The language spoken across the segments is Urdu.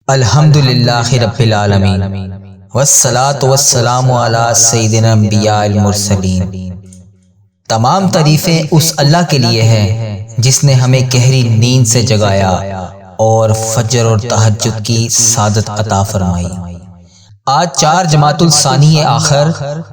الحمدللہ رب العالمین والصلاة والسلام علی سیدنا انبیاء المرسلین۔ تمام تعریفیں اس اللہ کے لیے ہیں جس نے ہمیں گہری نیند سے جگایا اور فجر اور تہجد کی سعادت عطا فرمائی۔ آج 4 جمادی الثانی آخر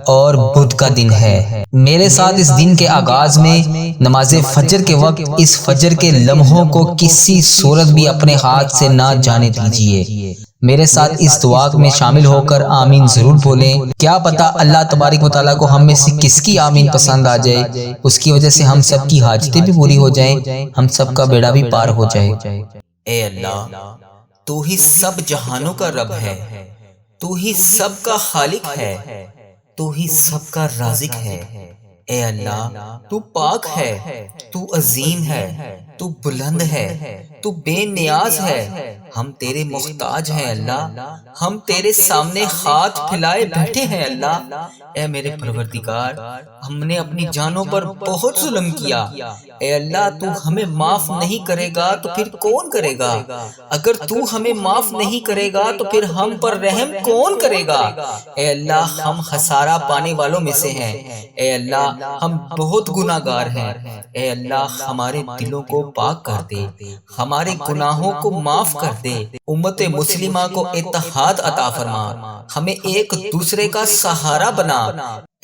اور بدھ کا دن ہے۔ میرے ساتھ اس دن کے آغاز میں نماز فجر کے وقت اس فجر کے لمحوں کو کسی صورت بھی اپنے ہاتھ سے نہ جانے دیجیے۔ میرے ساتھ اس دعا میں شامل ہو کر آمین ضرور بولیں۔ کیا پتہ اللہ تبارک و تعالیٰ کو ہم میں سے کس کی آمین پسند آ جائے، اس کی وجہ سے ہم سب کی حاجتیں بھی پوری ہو جائیں، ہم سب کا بیڑا بھی پار ہو جائے۔ اے اللہ، تو ہی سب جہانوں کا رب ہے، تو ہی سب کا خالق ہے، تو ہی سب کا رازق ہے۔ اے اللہ، تو پاک ہے، تو عظیم ہے، تو بلند ہے، تو بے نیاز ہے۔ ہم تیرے محتاج ہیں اللہ، ہم تیرے سامنے ہاتھ پھیلائے بیٹھے ہیں اللہ۔ اے میرے پروردگار، ہم نے اپنی جانوں پر بہت ظلم کیا۔ اے اللہ، تو ہمیں معاف نہیں کرے گا تو پھر کون کرے گا؟ اگر تو ہمیں معاف نہیں کرے گا تو پھر ہم پر رحم کون کرے گا؟ اے اللہ، ہم خسارہ پانے والوں میں سے ہیں۔ اے اللہ، ہم بہت گناہ گار ہیں۔ اے اللہ، ہمارے دلوں کو پاک کر دے، ہمارے گناہوں کو معاف کر دے۔ امت مسلمہ کو اتحاد عطا فرما، ہمیں ایک دوسرے کا سہارا بنا۔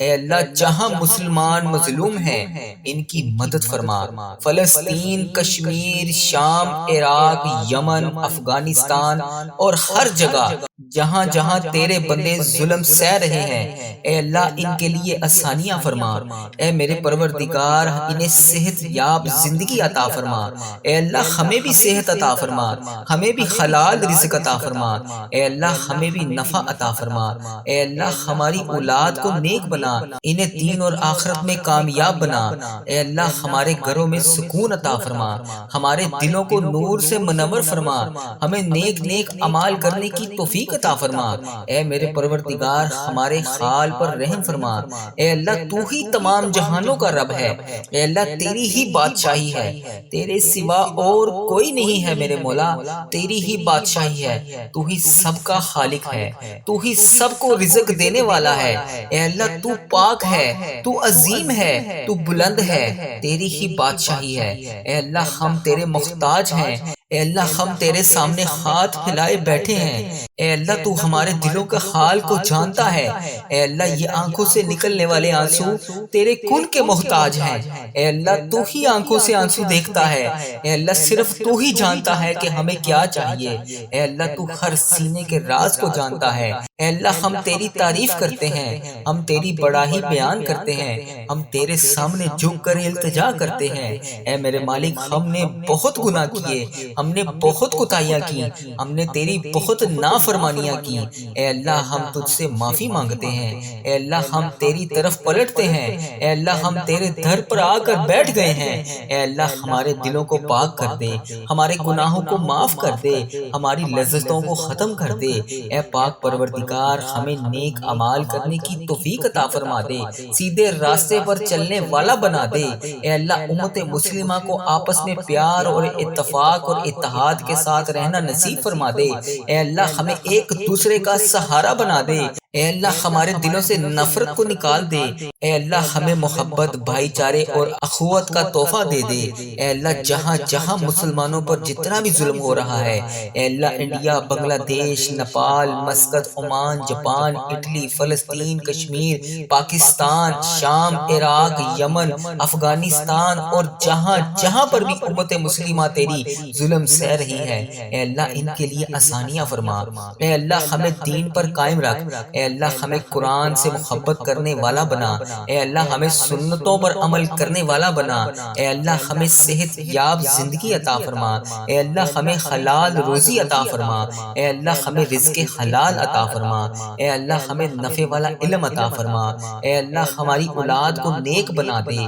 اے اللہ، جہاں مسلمان مظلوم ہیں ان کی مدد فرما۔ فلسطین، کشمیر، شام، عراق، یمن، افغانستان اور ہر جگہ جہاں جہاں تیرے بندے ظلم سہ رہے ہیں، اے اللہ ان کے لیے آسانیاں فرما۔ اے میرے پروردگار، انہیں صحت یاب زندگی عطا فرما۔ اے اللہ، ہمیں بھی صحت عطا فرما، ہمیں بھی حلال رزق عطا فرما۔ اے اللہ، ہمیں بھی نفع عطا فرما۔ اے اللہ، ہماری اولاد کو نیک بنا، انہیں دین اور آخرت میں کامیاب بنا۔ اے اللہ، ہمارے گھروں میں سکون عطا فرما، ہمارے دلوں کو نور سے منور فرما، ہمیں نیک نیک اعمال کرنے کی توفیق عطا فرما۔ اے میرے پروردگار، ہمارے حال پر رحم فرما۔ اے اللہ، تو ہی تمام جہانوں کا رب ہے۔ اے اللہ، تیری ہی بادشاہی ہے، تیرے سوا اور کوئی نہیں ہے میرے مولا، تیری ہی بادشاہی ہے، تو ہی سب کا خالق ہے، تو ہی سب کو رزق دینے والا ہے۔ اے اللہ، تو پاک ہے، تو عظیم ہے، تو بلند ہے، تیری ہی بادشاہی ہے۔ اے اللہ، ہم تیرے محتاج ہیں۔ اے اللہ، ہم تیرے سامنے ہاتھ پھیلائے بیٹھے ہیں۔ اے اللہ، تو ہمارے دلوں کا حال کو جانتا ہے۔ اے اللہ، یہ آنکھوں سے نکلنے والے آنسو تیرے کن کے محتاج ہیں۔ اے اللہ، تو ہی آنکھوں سے آنسو دیکھتا ہے۔ اے اللہ، صرف تو ہی جانتا ہے کہ ہمیں کیا چاہیے۔ اے اللہ، تو ہر سینے کے راز کو جانتا ہے۔ اے اللہ، ہم تیری تعریف کرتے ہیں، ہم تیری بڑائی بیان کرتے ہیں، ہم تیرے سامنے جھک کر التجا کرتے ہیں۔ اے میرے مالک، ہم نے بہت گناہ کیے، ہم نے بہت کوتاہیاں کی، ہم نے تیری بہت نافرمانیاں کی۔ اے اللہ، ہم تجھ سے معافی مانگتے ہیں۔ اے اللہ، ہم تیری طرف پلٹتے ہیں۔ اے اللہ، ہم تیرے در پر آ کر بیٹھ گئے ہیں۔ اے اللہ، ہمارے دلوں کو پاک کر دے، ہمارے گناہوں کو معاف کر دے، ہماری لذتوں کو ختم کر دے۔ اے پاک پروردگار، ہمیں نیک اعمال کرنے کی توفیق عطا فرما دے، سیدھے راستے پر چلنے والا بنا دے۔ اے اللہ، امت مسلمہ کو آپس میں پیار اور اتفاق اور اتحاد کے ساتھ رہنا نصیب فرما دے۔ اے اللہ، ہمیں ایک دوسرے کا سہارا بنا دے۔ اے اللہ، ہمارے دلوں سے نفرت کو نکال دے۔ اے اللہ، ہمیں محبت، بھائی چارے اور اخوت کا تحفہ دے دے۔ اے اللہ، جہاں جہاں مسلمانوں پر جتنا بھی ظلم ہو رہا ہے، اے اللہ، انڈیا، بنگلہ دیش، Nepal, Muscat, Oman, Japan, Italy, فلسطین، کشمیر، پاکستان، شام، عراق، یمن، افغانستان اور جہاں جہاں پر بھی امت مسلمہ تیری ظلم سہ رہی ہے، اے اللہ، ان کے لیے آسانیاں فرما۔ اے اللہ، ہمیں دین پر قائم رکھ۔ اے اللہ، ہمیں قرآن سے محبت کرنے والا بنا۔ اے اللہ، ہمیں سنتوں پر عمل کرنے والا بنا۔ اے اللہ، ہمیں صحت یاب زندگی عطا فرما۔ اے اللہ، ہمیں حلال روزی عطا فرما۔ اے اللہ، ہمیں رزق حلال عطا فرما۔ اے اللہ، ہمیں نفع والا علم عطا فرما۔ اے اللہ، ہماری اولاد کو نیک بنا دے۔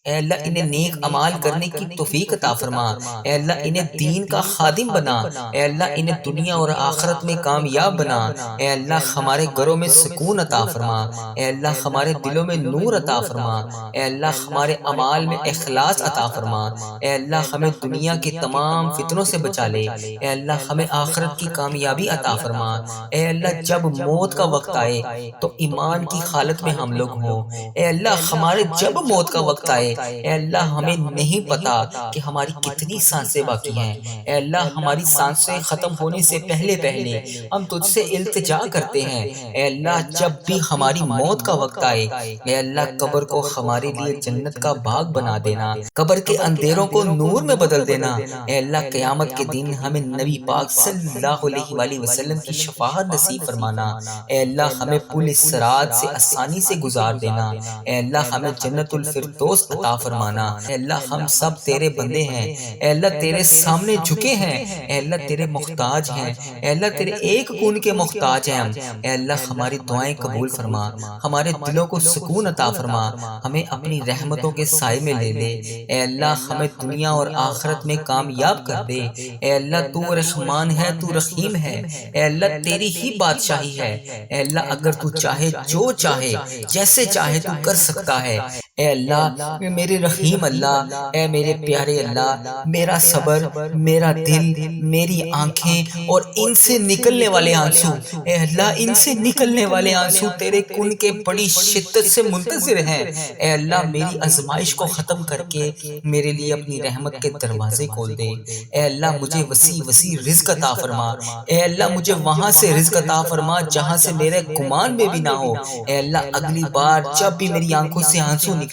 اے اللہ انہیں نیک عمال کرنے کی توفیق عطا فرما، اے اللہ انہیں دین کا خادم بنا، اے اللہ انہیں دنیا اور آخرت میں کامیاب بنا، اے اللہ ہمارے گھروں میں سکون عطا فرما، اے اللہ ہمارے دلوں میں نور عطا فرما، اے اللہ ہمارے اعمال میں اخلاص عطا فرما، اے اللہ ہمیں دنیا کے تمام فتنوں سے بچا لے، اے اللہ ہمیں آخرت کی کامیابی عطا فرما، اے اللہ جب موت کا وقت آئے تو ایمان کی حالت میں ہم لوگ ہوں، اے اللہ ہمارے جب موت کا وقت آئے اے اللہ ہمیں نہیں پتا کہ ہماری کتنی سانسیں باقی ہیں، اے اللہ ہماری سانسیں ختم ہونے سے پہلے پہلے ہم تجھ سے التجا کرتے ہیں، اے اللہ جب بھی ہماری موت کا وقت آئے اے اللہ قبر کو ہمارے لیے جنت کا باغ بنا دینا، قبر کے اندھیروں کو نور میں بدل دینا، اے اللہ قیامت کے دن ہمیں نبی پاک صلی اللہ علیہ وآلہ وسلم کی شفاعت نصیب فرمانا، اے اللہ ہمیں پل صراط سے آسانی سے گزار دینا، اے اللہ ہمیں جنت الفردوس عطا فرمانا، اے اللہ ہم سب تیرے بندے ہیں، اے اللہ تیرے سامنے جھکے ہیں، اے اللہ تیرے محتاج ہیں، اے اللہ تیرے ایک کون کے محتاج ہیں ہم، اے اللہ ہماری دعائیں قبول فرما، ہمارے دلوں کو سکون عطا فرما، ہمیں اپنی رحمتوں کے سائے میں لے لے، اے اللہ ہمیں دنیا اور آخرت میں کامیاب کر دے، اے اللہ تو رحمان ہے، تو رحیم ہے، اے اللہ تیری ہی بادشاہی ہے، اے اللہ اگر تو چاہے جو چاہے جیسے چاہے تو کر سکتا ہے، اے اللہ میرے رحیم اللہ، اے میرے پیارے اللہ، میرا صبر، میرا دل، میری آنکھیں اور ان سے نکلنے والے آنسو، اے اللہ ان سے نکلنے والے آنسو تیرے کن کے بڑی شدت سے منتظر ہیں، اے اللہ میری آزمائش کو ختم کر کے میرے لیے اپنی رحمت کے دروازے کھول دے، اے اللہ مجھے وسیع وسیع رزق عطا فرما، اے اللہ مجھے وہاں سے رزق عطا فرما جہاں سے میرے گمان میں بھی نہ ہو، اے اللہ اگلی بار جب بھی میری آنکھوں سے آنسو نکلیں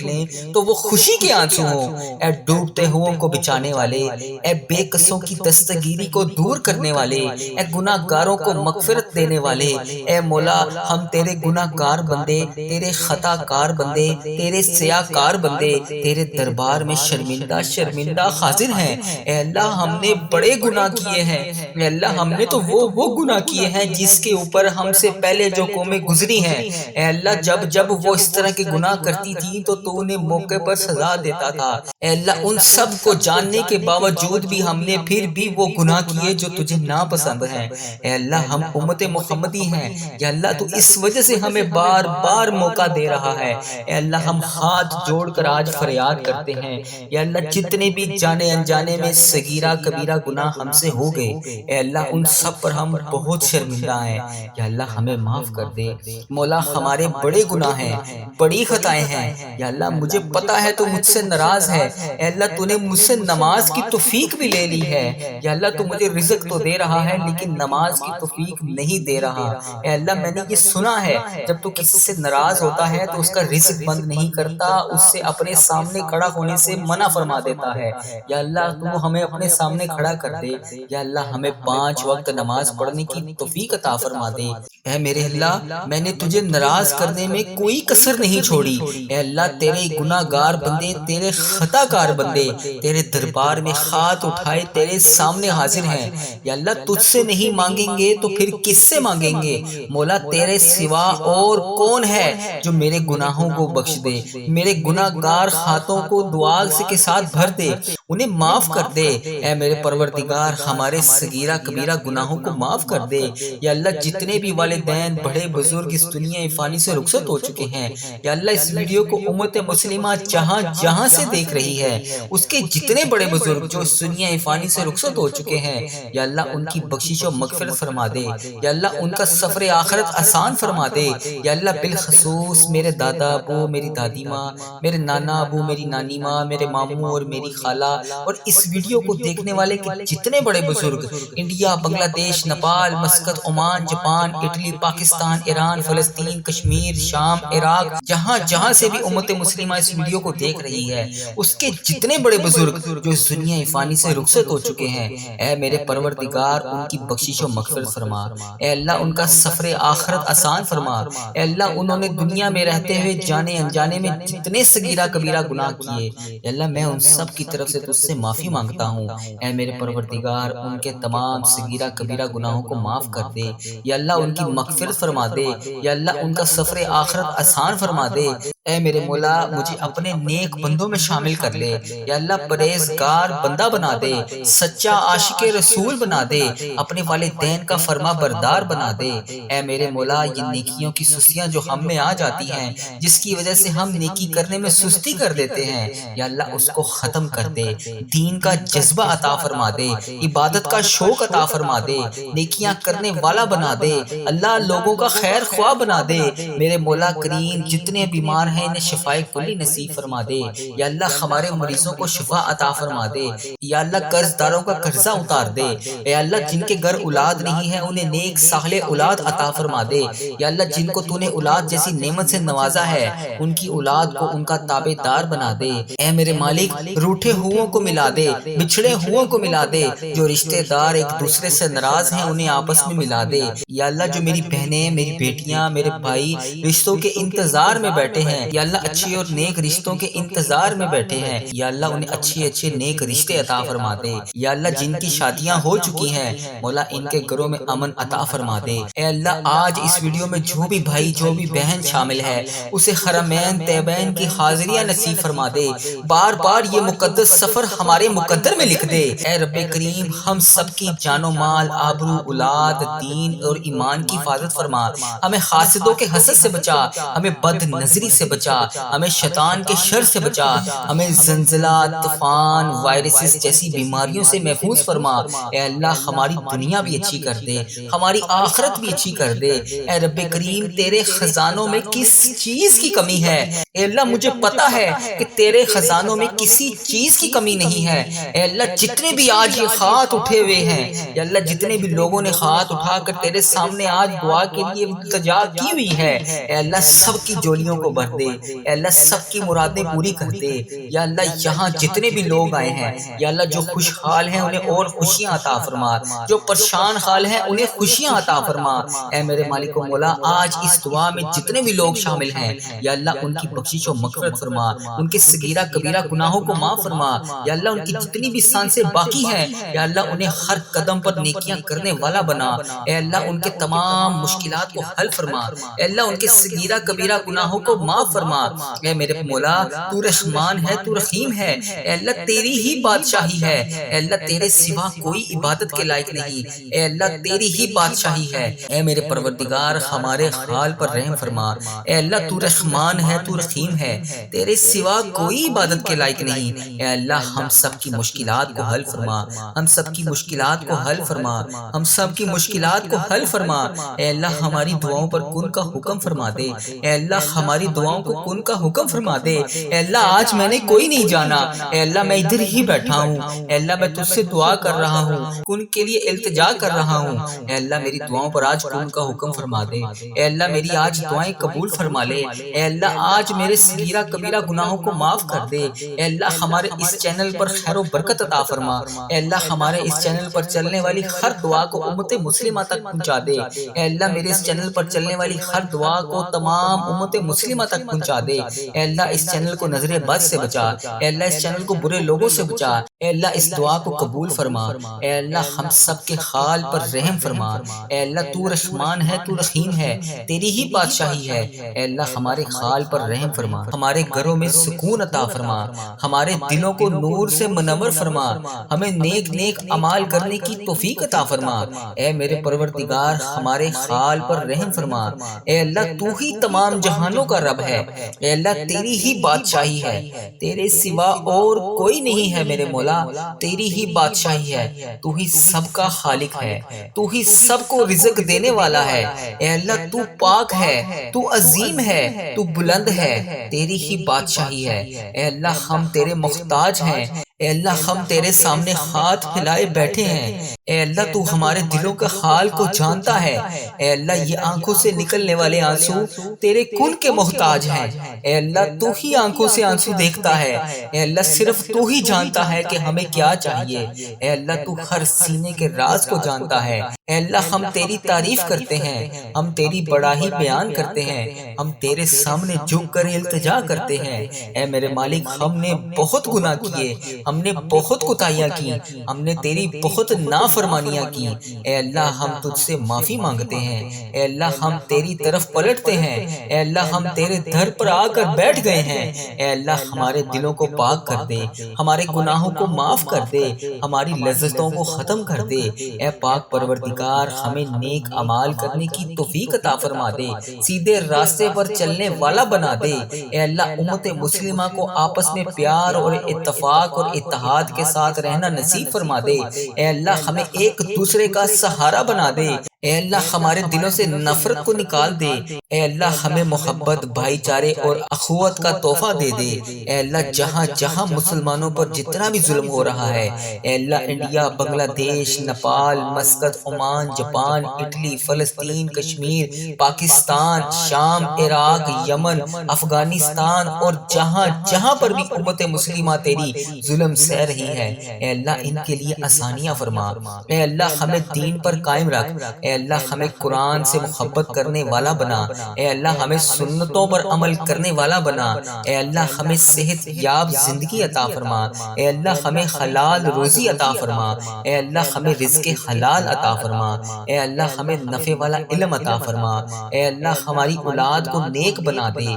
تو وہ خوشی کے آنسو ہوں، اے ڈوبتے ہوئوں کو بچانے والے، اے بے قصوں کی دستگیری کو دور کرنے والے، اے گناہ گاروں کو مغفرت دینے والے، اے مولا ہم تیرے گناہ گار بندے، تیرے خطا کار بندے، تیرے سیاہ کار بندے تیرے دربار میں شرمندہ شرمندہ حاضر ہیں، اے اللہ ہم نے بڑے گناہ کیے ہیں، اے اللہ ہم نے تو وہ گناہ کیے ہیں جس کے اوپر ہم سے پہلے جو قومیں گزری ہیں، اے اللہ جب وہ اس طرح کے گناہ کرتی تھی تو تو انہیں موقع پر سزا دیتا تھا، اے اللہ ان سب کو جاننے کے باوجود بھی ہم نے پھر بھی وہ گناہ کیے جو تجھے ناپسند ہیں، اے اللہ ہم امت محمدی ہیں، یا اللہ تو اس وجہ سے ہمیں بار بار موقع دے رہا ہے، اے اللہ ہم ہاتھ جوڑ کر آج فریاد کرتے ہیں، یا اللہ جتنے بھی جانے انجانے میں صغیرہ کبیرہ گناہ ہم سے ہو گئے اے اللہ ان سب پر ہم بہت شرمندہ ہیں، یا اللہ ہمیں معاف کر دے، مولا ہمارے بڑے گناہ ہیں، بڑی خطائیں ہیں، یا اللہ مجھے پتا ہے تو مجھ سے ناراض ہے، اے اللہ تو نے مجھ سے نماز کی توفیق بھی لے لی ہے، یا اللہ تو مجھے رزق تو دے رہا ہے لیکن نماز کی توفیق نہیں دے رہا، اے اللہ میں نے یہ سنا ہے جب تو کسی سے ناراض ہوتا ہے تو اس کا رزق بند نہیں کرتا، اس سے اپنے سامنے کھڑا ہونے سے منع فرما دیتا ہے، یا اللہ تو ہمیں اپنے سامنے کھڑا کر دے، یا اللہ ہمیں 5 وقت نماز پڑھنے کی توفیق عطا فرما دے، اے میرے اللہ میں نے تجھے ناراض کرنے میں کوئی کسر نہیں چھوڑی، اے اللہ تیرے گناہ گار بندے، تیرے خطا کار بندے تیرے دربار میں ہاتھ اٹھائے تیرے سامنے حاضر ہیں، یا اللہ تجھ سے نہیں مانگیں گے تو پھر کس سے مانگیں گے، مولا تیرے سوا اور کون ہے جو میرے گناہوں کو بخش دے، میرے گناہ گار ہاتھوں کو دعا کے ساتھ بھر دے، انہیں معاف کر دے، اے میرے پروردگار ہمارے صغیرہ کبیرہ گناہوں کو معاف کر دے، یا اللہ جتنے بھی والدین بڑے بزرگ اس دنیا فانی سے رخصت ہو چکے ہیں، یا اللہ اس ویڈیو کو امت مسلمہ جہاں جہاں سے دیکھ رہی ہے اس کے جتنے بڑے بزرگ جو اس دنیا فانی سے رخصت ہو چکے ہیں، یا اللہ ان کی بخشش و مغفرت فرما دے، یا اللہ ان کا سفر آخرت آسان فرما دے، یا اللہ بالخصوص میرے دادا ابو، میری دادی ماں، میرے نانا ابو، میری نانی ماں، میرے ماموں اور میری خالہ اور اس ویڈیو کو دیکھنے والے جتنے بڑے بزرگ انڈیا، بنگلہ دیش، Nepal, Muscat, Oman, Japan, Italy, Pakistan, Iran, فلسطین، کشمیر، شام، عراق، جہاں جہاں سے بھی امت مسلمہ اس ویڈیو کو دیکھ رہی ہے اس کے جتنے بڑے بزرگ جو اس دنیا فانی سے رخصت ہو چکے ہیں، اے میرے پروردگار ان کی بخشش و مغفرت فرما، اے اللہ ان کا سفر آخرت آسان فرما، اے اللہ انہوں نے دنیا میں رہتے ہوئے جانے انجانے میں جتنے صغیرہ کبیرہ گناہ کیے، اے اللہ میں ان سب کی طرف سے تجھ سے معافی مانگتا ہوں، اے میرے پروردگار ان کے تمام صغیرہ کبیرہ گناہوں کو معاف کر دے، یا اللہ ان کی مغفرت فرما دے، یا اللہ ان کا سفر آخرت آسان فرما دے، اے میرے مولا مجھے اپنے نیک بندوں میں شامل کر لے، یا اللہ پرہیزگار بندہ بنا دے، سچا عاشق رسول بنا دے، اپنے والدین کا فرما بردار بنا دے۔ اے میرے مولا یہ نیکیوں کی سستیاں جو ہم میں آ جاتی ہیں، جس کی وجہ سے ہم نیکی کرنے میں سستی کر دیتے ہیں، یا اللہ اس کو ختم کر دے، دین کا جذبہ عطا فرما دے، عبادت کا شوق عطا فرما دے، نیکیاں کرنے والا بنا دے، اللہ لوگوں کا خیر خواہ بنا دے۔ میرے مولا کریم جتنے بیمار ہیں انہیں شفائے کلی نصیب فرما دے، یا اللہ ہمارے مریضوں کو شفا عطا فرما دے، یا اللہ قرض داروں کا قرضہ اتار دے، یا اللہ جن کے گھر اولاد نہیں ہے انہیں نیک صالح اولاد عطا فرما دے، یا اللہ جن کو تو نے اولاد جیسی نعمت سے نوازا ہے ان کی اولاد کو ان کا تابع دار بنا دے۔ اے میرے مالک روٹھے ہوں کو ملا دے، بچھڑے ہوں کو ملا دے، جو رشتہ دار ایک دوسرے سے ناراض ہیں انہیں آپس میں ملا دے، یا اللہ جو میری بہنیں، میری بیٹیاں، میرے بھائی رشتوں کے انتظار میں بیٹھے ہیں، یا اللہ اچھی اور نیک رشتوں کے انتظار میں بیٹھے ہیں، یا اللہ انہیں اچھے اچھے نیک رشتے عطا فرما دے، یا اللہ جن کی شادیاں ہو چکی ہیں مولا ان کے گھروں میں امن عطا فرما دے۔ اے اللہ آج اس ویڈیو میں جو بھی بھائی جو بھی بہن شامل ہے اسے حرمین طیبین کی حاضریاں نصیب فرما دے، بار بار یہ مقدس سفر ہمارے مقدر میں لکھ دے۔ اے رب کریم ہم سب کی جان و مال، آبرو، اولاد، دین اور ایمان کی حفاظت فرما، ہمیں حاسدوں کے حسد سے بچا، ہمیں بد نظری سے بچا، ہمیں شیطان کے شر سے بچا، ہمیں زلزلہ، طوفان، وائرسز جیسی بیماریوں سے محفوظ فرما۔ اے اللہ ہماری دنیا بھی اچھی کر دے، ہماری آخرت بھی اچھی کر دے۔ اے رب کریم تیرے خزانوں میں کس چیز کی کمی ہے؟ اے اللہ مجھے پتا ہے کہ تیرے خزانوں میں کسی چیز کی کمی نہیں ہے۔ اے اللہ جتنے بھی آج یہ ہاتھ اٹھے ہوئے ہیں، یا اللہ جتنے بھی لوگوں نے ہاتھ اٹھا کر تیرے سامنے آج دعا کے لیے التجا کی ہوئی ہے، اے اللہ سب کی جولیوں کو بھر دے، اے اللہ سب کی مرادیں پوری کر دے۔ یا اللہ یہاں جتنے بھی لوگ آئے ہیں یا اللہ جو خوشحال ہیں انہیں اور خوشیاں عطا فرما، جو پریشان حال ہیں انہیں خوشیاں عطا فرما۔ اے میرے مالک و مولا آج اس دعا میں جتنے بھی لوگ شامل ہیں یا اللہ ان کی بخشش و مغفرت فرما، ان کے صغیرہ کبیرہ گناہوں کو معاف فرما، یا اللہ ان کی جتنی بھی سانسیں باقی ہیں یا اللہ انہیں ہر قدم پر نیکیاں کرنے والا بنا۔ اے اللہ ان کے تمام مشکلات کو حل فرما، اے اللہ ان کے صغیرہ کبیرہ گناہوں کو معاف فرما۔ اے میرے مولا تو رحمان ہے، تو رحیم ہے، اے اللہ تیری ہی بادشاہی ہے، اے اللہ تیرے سوا کوئی عبادت کے لائق نہیں، اے اللہ تیری ہی بادشاہی ہے۔ اے میرے پروردگار ہمارے حال پر رحم فرما، اے اللہ تو رحمان ہے، تو رحیم ہے، تیرے سوا کوئی عبادت کے لائق نہیں، اے اللہ ہم سب کی مشکلات کو حل فرما، ہم سب کی مشکلات کو حل فرما، ہم سب کی مشکلات کو حل فرما۔ اے اللہ ہماری دعاؤں پر کن کا حکم فرما دے، اے اللہ ہماری دعاؤں کو کن کا حکم فرما دے۔ اے اللہ آج میں نے کوئی نہیں جانا، اے اللہ میں ادھر ہی بیٹھا ہوں، اے اللہ میں تجھ سے دعا کر رہا ہوں، کن کے لیے التجا کر رہا ہوں، اے اللہ میری دعاؤں پر آج کن کا حکم فرما دے، اے اللہ میری آج دعائیں قبول فرما لے، اے اللہ آج میرے صغیرہ کبیرہ گناہوں کو معاف کر دے، اے اللہ ہمارے اس چینل پر خیر و برکت عطا فرما، اے اللہ ہمارے اس چینل پر چلنے والی ہر دعا کو امت مسلمہ تک پہنچا دے، اے اللہ میرے اس چینل پر چلنے والی ہر دعا کو تمام امت مسلمہ تک پہنچا دے، اے اللہ اس چینل کو نظر بد سے بچا، اے اللہ اس چینل کو برے لوگوں سے بچا، اے اللہ اس دعا کو قبول فرما، اے اللہ ہم سب کے حال پر رحم فرما، اے اللہ تو رحمان ہے، تو رحیم ہے، تیری ہی بادشاہی ہے، اے اللہ ہمارے حال پر رحم فرما، ہمارے گھروں میں سکون عطا فرما، ہمارے دلوں کو نور سے منور فرما، ہمیں نیک نیک اعمال کرنے کی توفیق عطا فرما۔ اے میرے پروردگار ہمارے حال پر رحم فرما، اے اللہ تو ہی تمام جہانوں کا رب ہے، اے اللہ تیری ہی بادشاہی ہے، تیرے سوا اور کوئی نہیں ہے میرے مولا، تیری ہی بادشاہی ہے، تو ہی سب کا خالق ہے، تو ہی سب کو رزق دینے والا ہے، اے اللہ تو پاک ہے، تو عظیم ہے، تو بلند ہے، تیری ہی بادشاہی ہے، اے اللہ ہم تیرے محتاج ہیں، اے اللہ ہم تیرے سامنے ہاتھ پھیلائے بیٹھے ہیں، اے اللہ تو ہمارے دلوں کا حال کو جانتا ہے، اے اللہ یہ آنکھوں سے نکلنے والے آنسو تیرے کن کے محتاج ہیں، اے اللہ تو ہی آنکھوں سے آنسو دیکھتا ہے، اے اللہ صرف تو ہی جانتا ہے کہ ہمیں کیا چاہیے، اے اللہ تو ہر سینے کے راز کو جانتا ہے، اے اللہ ہم تیری تعریف کرتے ہیں، ہم تیری بڑائی بیان کرتے ہیں، ہم تیرے سامنے جھک کر التجا کرتے ہیں۔ اے میرے مالک ہم نے بہت گناہ کیے، ہم نے بہت کوتاہیاں کی، ہم نے تیری بہت نافرمانیاں کی، اے اللہ ہم تجھ سے معافی مانگتے ہیں، اے اللہ ہم تیری طرف پلٹتے ہیں، اے اللہ ہم تیرے در پر آ کر بیٹھ گئے ہیں، اے اللہ ہمارے دلوں کو پاک کر دے، ہمارے گناہوں کو معاف کر دے، ہماری لذتوں کو ختم کر دے، اے پاک پروردگار ہمیں نیک اعمال کرنے کی توفیق عطا فرما دے، سیدھے راستے پر چلنے والا بنا دے، اے اللہ امت مسلمہ کو آپس میں پیار اور اتفاق اور اتحاد کے ساتھ رہنا نصیب فرما دے، اے اللہ ہمیں ایک دوسرے کا سہارا بنا دے، اے اللہ ہمارے دلوں سے نفرت کو نکال دے، اے اللہ ہمیں محبت، بھائی چارے اور اخوت کا تحفہ دے دے، اے اللہ جہاں جہاں مسلمانوں پر جتنا بھی ظلم ہو رہا ہے، اے اللہ انڈیا، بنگلہ دیش، Nepal, Muscat, Oman, Japan, Italy, فلسطین، کشمیر، پاکستان، شام، عراق، یمن، افغانستان اور جہاں جہاں پر بھی امت مسلمہ تیری ظلم سہ رہی ہے، اے اللہ ان کے لیے آسانیاں فرما، اے اللہ ہمیں دین پر قائم رکھ، اے اللہ ہمیں قرآن سے محبت کرنے والا بنا، اے اللہ ہمیں سنتوں پر عمل کرنے والا بنا، اے اللہ ہمیں صحت یاب زندگی عطا فرما، اے اللہ ہمیں حلال روزی عطا فرما، اے اللہ ہمیں رزق حلال عطا فرما، اے اللہ ہمیں نفع والا علم عطا فرما، اے اللہ ہماری اولاد کو نیک بنا دے،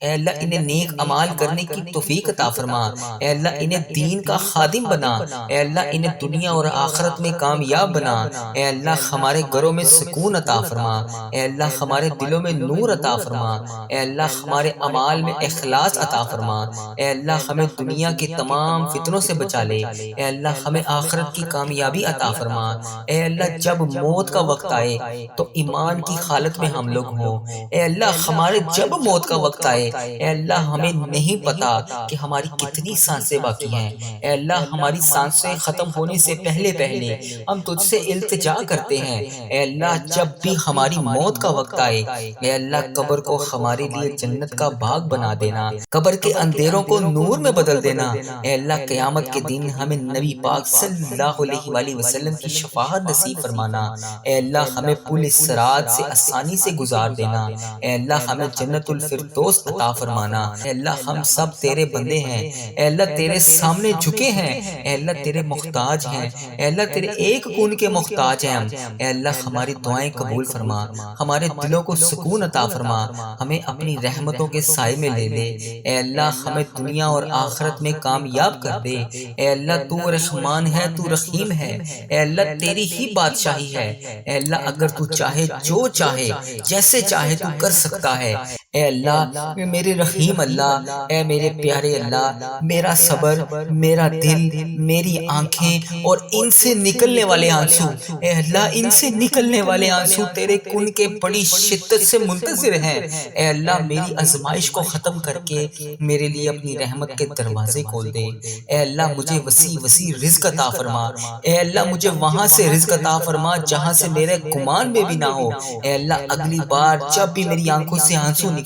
اے اللہ انہیں نیک عمال کرنے کی توفیق عطا فرما، اے اللہ انہیں دین کا خادم بنا، اے اللہ انہیں دنیا اور آخرت میں کامیاب بنا، اے اللہ ہمارے گھروں میں سکون عطا فرما، اے اللہ ہمارے دلوں میں نور عطا فرما، اے اللہ ہمارے اعمال میں اخلاص عطا فرما، اے اللہ ہمیں دنیا کے تمام فتنوں سے بچا لے، اے اللہ ہمیں آخرت کی کامیابی عطا فرما، اے اللہ جب موت کا وقت آئے تو ایمان کی حالت میں ہم لوگ ہوں، اے اللہ ہمارے جب موت کا وقت آئے، اے اللہ ہمیں نہیں پتا کہ ہماری کتنی سانسیں باقی ہیں، اے اللہ ہماری سانسیں ختم ہونے سے پہلے پہلے ہم تجھ سے التجا کرتے ہیں، اے اللہ جب بھی ہماری موت کا وقت آئے، اے اللہ قبر کو ہمارے لیے جنت کا باغ بنا دینا، قبر کے اندھیروں کو نور میں بدل دینا، اے اللہ قیامت کے دن ہمیں نبی پاک صلی اللہ علیہ وآلہ وسلم کی شفاعت نصیب فرمانا، اے اللہ ہمیں پل صراط سے آسانی سے گزار دینا، اے اللہ ہمیں جنت الفردوس عطا فرمانا، اے اللہ ہم سب تیرے بندے ہیں، اے اللہ تیرے سامنے جھکے ہیں، اے اللہ تیرے محتاج ہیں، اے اللہ تیرے ایک کون کے محتاج ہیں ہم، اے اللہ ہماری دعائیں قبول فرما، ہمارے دلوں کو سکون عطا فرما، ہمیں اپنی رحمتوں کے سائے میں لے لے، اے اللہ ہمیں دنیا اور آخرت میں کامیاب کر دے، اے اللہ تو رحمان ہے، تو رحیم ہے، اے اللہ تیری ہی بادشاہی ہے، اے اللہ اگر تو چاہے جو چاہے جیسے چاہے تو کر سکتا ہے، اے اللہ میرے رحیم اللہ، اے میرے پیارے اللہ، میرا صبر، میرا دل، میری آنکھیں اور ان سے نکلنے والے آنسو، اے اللہ ان سے نکلنے والے آنسو تیرے کن کے بڑی شدت سے منتظر ہیں، اے اللہ میری آزمائش کو ختم کر کے میرے لیے اپنی رحمت کے دروازے کھول دے، اے اللہ مجھے وسیع وسیع رزق عطا فرما، اے اللہ مجھے وہاں سے رزق عطا فرما جہاں سے میرے گمان میں بھی نہ ہو، اے اللہ اگلی بار جب بھی میری آنکھوں سے آنسو نکلیں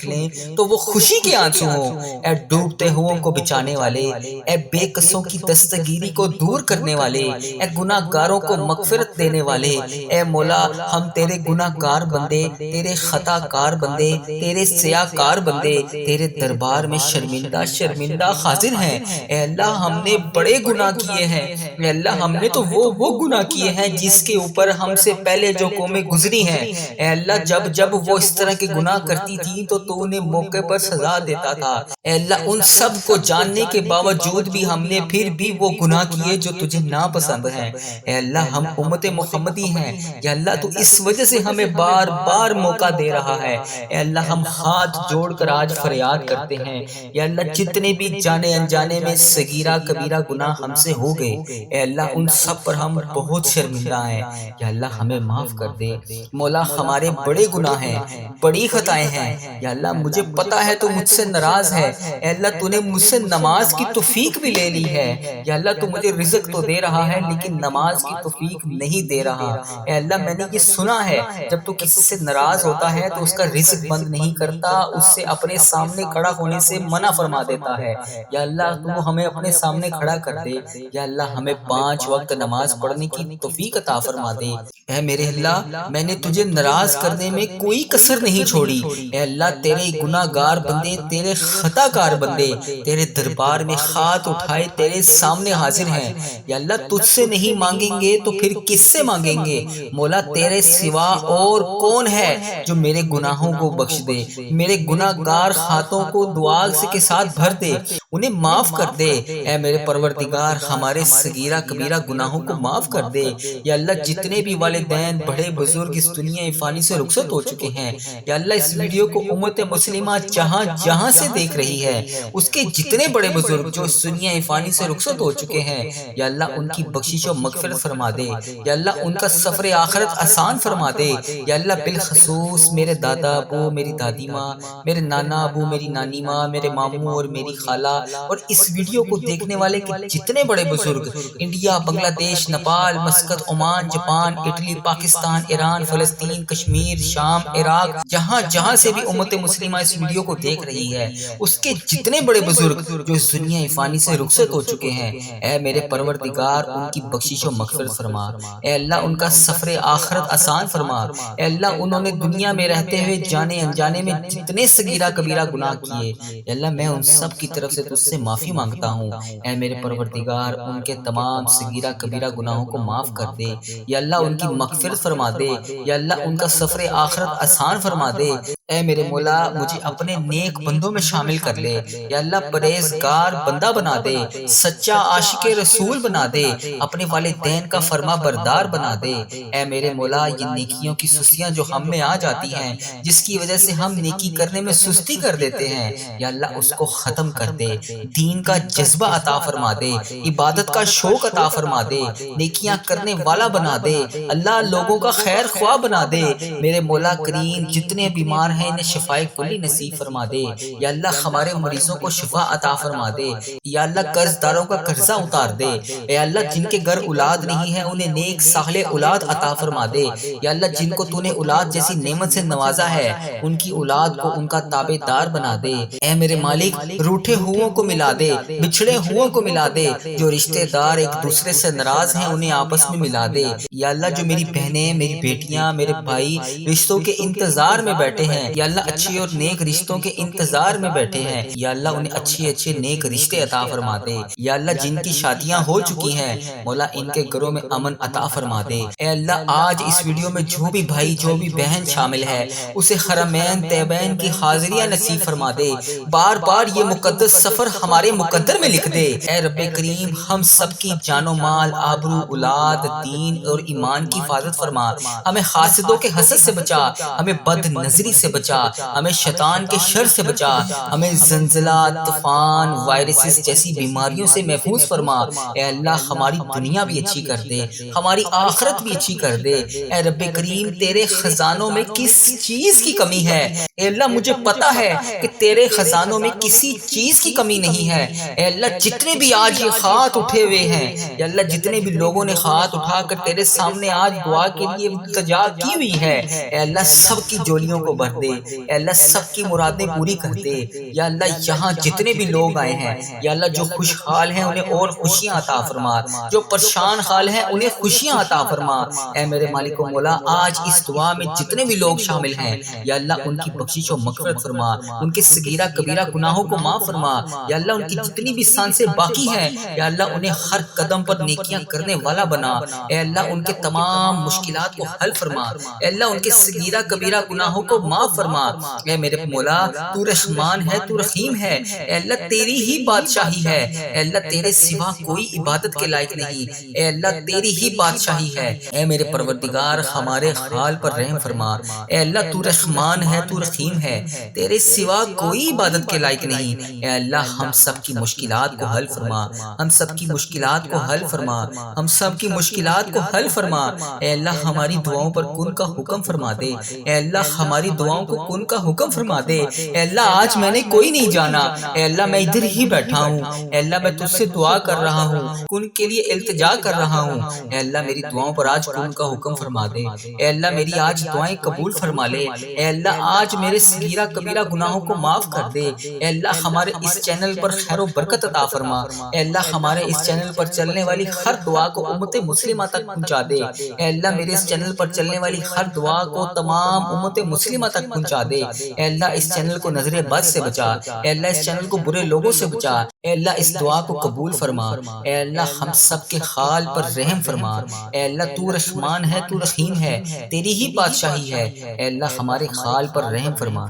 تو وہ خوشی کے آنسو ہوں، اے ڈوبتے ہوئوں کو بچانے والے، اے بے قصوں کی دستگیری کو دور کرنے والے، اے گناہ گاروں کو مغفرت دینے والے، اے مولا ہم تیرے گناہ گار بندے، تیرے خطا کار بندے، تیرے سیاہ کار بندے تیرے دربار میں شرمندہ شرمندہ حاضر ہیں، اے اللہ ہم نے بڑے گناہ کیے ہیں، اے اللہ ہم نے تو وہ گناہ کیے ہیں جس کے اوپر ہم سے پہلے جو قومیں گزری ہیں، اے اللہ جب وہ اس طرح کے گناہ کرتی تھی تو انہیں موقع پر سزا دیتا تھا، اے اللہ ان سب کو جاننے کے باوجود بھی ہم نے پھر بھی وہ گناہ کیے جو تجھے ناپسند ہیں، اے اللہ ہم امت محمدی ہیں، یا اللہ تو اس وجہ سے ہمیں بار بار موقع دے رہا ہے، اے اللہ ہم ہاتھ جوڑ کر آج فریاد کرتے ہیں، یا اللہ جتنے بھی جانے انجانے میں صغیرہ کبیرہ گناہ ہم سے ہو گئے، اے اللہ ان سب پر ہم بہت شرمندہ ہیں، یا اللہ ہمیں معاف کر دے، مولا ہمارے بڑے گناہ ہیں، بڑی خطائیں ہیں، یا اللہ مجھے پتا ہے تو مجھ سے ناراض ہے، اے اللہ تو نے مجھ سے نماز کی توفیق بھی لے لی ہے، یا اللہ تو مجھے رزق تو دے رہا ہے لیکن نماز کی توفیق نہیں دے رہا، اے اللہ میں نے یہ سنا ہے جب تو کسی سے ناراض ہوتا ہے تو اس کا رزق بند نہیں کرتا، اس سے اپنے سامنے کھڑا ہونے سے منع فرما دیتا ہے، یا اللہ تو ہمیں اپنے سامنے کھڑا کر دے، یا اللہ ہمیں 5 وقت نماز پڑھنے کی توفیق عطا فرما دے، اے میرے اللہ میں نے تجھے ناراض کرنے میں کوئی کسر نہیں چھوڑی، اے اللہ تیرے گناہ گار بندے، تیرے خطا کار بندے تیرے دربار میں ہاتھ اٹھائے تیرے سامنے حاضر ہیں۔ یا اللہ تجھ سے نہیں مانگیں گے تو پھر کس سے مانگیں گے؟ مولا تیرے سوا اور کون ہے جو میرے گناہوں کو بخش دے، میرے گناہ گار ہاتھوں کو دعا کے ساتھ بھر دے، انہیں معاف کر دے۔ اے میرے پروردگار ہمارے صغیرہ کبیرہ گناہوں کو معاف کر دے۔ یا اللہ جتنے بھی والدین بڑے بزرگ اس دنیا فانی سے رخصت ہو چکے ہیں، یا اللہ اس ویڈیو کو امت مسلمہ جہاں جہاں سے دیکھ رہی ہے، اس کے جتنے بڑے بزرگ جو اس دنیا فانی سے رخصت ہو چکے ہیں، یا اللہ ان کی بخشش و مغفرت فرما دے۔ یا اللہ ان کا سفر آخرت آسان فرما دے۔ یا اللہ بالخصوص میرے دادا ابو، میری دادی ماں، میرے نانا ابو، میری نانی ماں، میرے ماموں اور میری خالہ اور اس ویڈیو کو دیکھنے والے کے جتنے بڑے بزرگ انڈیا، بنگلہ دیش، Nepal, Muscat, Oman, Japan, Italy, Pakistan, Iran, فلسطین، کشمیر، شام، عراق، جہاں جہاں سے بھی امت مسلمہ اس ویڈیو کو دیکھ رہی ہے، اس کے جتنے بڑے بزرگ جو اس دنیا فانی سے رخصت ہو چکے ہیں، اے میرے پروردگار ان کی بخشش و مغفرت فرما۔ اے اللہ ان کا سفر آخرت آسان فرما۔ اے اللہ انہوں نے دنیا میں رہتے ہوئے جانے انجانے میں جتنے صغیرہ کبیرہ گناہ کیے، اے اللہ میں ان سب کی طرف سے تجھ سے معافی مانگتا ہوں۔ اے میرے پروردگار ان کے تمام صغیرہ کبیرہ گناہوں کو معاف کر دے۔ یا اللہ ان کی مغفرت فرما دے۔ یا اللہ ان کا سفر آخرت آسان فرما دے۔ اے میرے مولا مجھے اپنے نیک بندوں میں شامل کر لے۔ یا اللہ پرہیزگار بندہ بنا دے، سچا عاشق رسول بنا دے، اپنے والدین کا فرما بردار بنا دے۔ اے میرے مولا یہ نیکیوں کی سستیاں جو ہم میں آ جاتی ہیں، جس کی وجہ سے ہم نیکی کرنے میں سستی کر دیتے ہیں، یا اللہ اس کو ختم کر دے، دین کا جذبہ عطا فرما دے، عبادت کا شوق عطا فرما دے، نیکیاں کرنے والا بنا دے، اللہ لوگوں کا خیر خواہ بنا دے۔ میرے مولا کریم جتنے بیمار ہیں انہیں شفائے کلی نصیب فرما دے۔ یا اللہ ہمارے مریضوں کو شفا عطا فرما دے۔ یا اللہ قرض داروں کا قرضہ اتار دے۔ اے اللہ جن کے گھر اولاد نہیں ہے انہیں نیک صالح اولاد عطا فرما دے۔ یا اللہ جن کو تو نے اولاد جیسی نعمت سے نوازا ہے ان کی اولاد کو ان کا تابع دار بنا دے۔ اے میرے مالک روٹھے ہوں کو ملا دے، بچھڑے ہوں کو ملا دے، جو رشتہ دار ایک دوسرے سے ناراض ہیں انہیں آپس میں ملا دے۔ یا اللہ جو میری بہنیں، میری بیٹیاں، میرے بھائی رشتوں کے انتظار میں بیٹھے ہیں، یا اللہ اچھے اور نیک رشتوں کے انتظار میں بیٹھے ہیں، یا اللہ انہیں اچھے اچھے نیک رشتے عطا فرما دے۔ یا اللہ جن کی شادیاں ہو چکی ہیں مولا ان کے گھروں میں امن عطا فرما دے۔ اے اللہ آج اس ویڈیو میں جو بھی بھائی جو بھی بہن شامل ہے اسے حرمین طیبین کی حاضریاں نصیب فرما دے، بار بار یہ مقدس سفر ہمارے مقدر میں لکھ دے۔ اے رب کریم ہم سب کی جان و مال، آبرو، اولاد، دین اور ایمان کی حفاظت فرما، ہمیں حاسدوں کے حسد سے بچا، ہمیں بد نظری سے بچا، ہمیں شیطان کے شر سے بچا، ہمیں زلزلہ، طوفان، وائرسز جیسی بیماریوں سے محفوظ فرما۔ اے اللہ ہماری دنیا بھی اچھی کر دے، ہماری آخرت بھی اچھی کر دے۔ اے رب کریم تیرے خزانوں میں کس چیز کی کمی ہے؟ اے اللہ مجھے پتا ہے کہ تیرے خزانوں میں کسی چیز کی کمی نہیں ہے۔ اے اللہ جتنے بھی آج یہ ہاتھ اٹھے ہوئے ہیں، یا اللہ جتنے بھی لوگوں نے ہاتھ اٹھا کر تیرے سامنے آج دعا کے لیے التجا کی ہوئی ہے، اے اللہ سب کی جولیوں کو بھر دے۔ اے اللہ سب کی مرادیں پوری کر دے۔ یا اللہ یہاں جتنے بھی لوگ آئے ہیں، یا اللہ جو خوشحال ہیں انہیں اور خوشیاں عطا فرما، جو پریشان حال ہیں انہیں خوشیاں عطا فرما۔ اے میرے مالک و مولا آج اس دعا میں جتنے بھی لوگ شامل ہیں، یا اللہ ان کی بخشش و مغفرت فرما، ان کے صغیرہ کبیرہ گناہوں کو معاف فرما۔ یا اللہ ان کی جتنی بھی سانسیں باقی ہیں، یا اللہ انہیں ہر قدم پر نیکیاں کرنے والا بنا۔ اے اللہ ان کے تمام مشکلات کو حل فرما۔ اے اللہ ان کے صغیرہ کبیرہ گناہوں کو معاف فرما۔ اے میرے مولا تو رحمان ہے، تو رحیم ہے، اے اللہ تیری ہی بادشاہی ہے، اے اللہ تیرے سوا کوئی عبادت کے لائق نہیں، اے اللہ تیری ہی بادشاہی ہے۔ اے میرے پروردگار ہمارے حال پر رحم فرما۔ اے اللہ تو رحمان ہے، تو رحیم ہے، تیرے سوا کوئی عبادت کے لائق نہیں، اے اللہ ہم سب کی مشکلات کو حل فرما، ہم سب کی مشکلات کو حل فرما، ہم سب کی مشکلات کو حل فرما۔ اے اللہ ہماری دعاؤں پر کن کا حکم فرما دے، اے اللہ ہماری دعاؤں کو کن کا حکم فرما دے۔ اے اللہ آج میں نے کوئی نہیں جانا، اے اللہ میں ادھر ہی بیٹھا ہوں، اے اللہ میں تجھ سے دعا کر رہا ہوں، کن کے لیے التجا کر رہا ہوں۔ اے اللہ میری دعاؤں پر آج کن کا حکم فرما دے، اے اللہ میری آج دعائیں قبول فرما لے، اے اللہ آج میرے صغیرہ کبیرہ گناہوں کو معاف کر دے۔ اے اللہ ہمارے اس چینل پر خیر و برکت عطا فرما، اے اللہ ہمارے اس چینل پر چلنے والی ہر دعا کو امت مسلمہ تک پہنچا دے، اے اللہ میرے اس چینل پر چلنے والی ہر دعا کو تمام امت مسلمہ تک پہنچا دے۔ اے اللہ اس چینل کو نظر بد سے بچا، اے اللہ اس چینل کو برے لوگوں سے بچا، اے اللہ اس دعا کو قبول فرما، اے اللہ ہم سب کے حال پر رحم فرما، اے اللہ تو رحمان ہے، تو رحیم ہے، تیری ہی بادشاہی ہے، اے اللہ ہمارے حال پر رحم فرما۔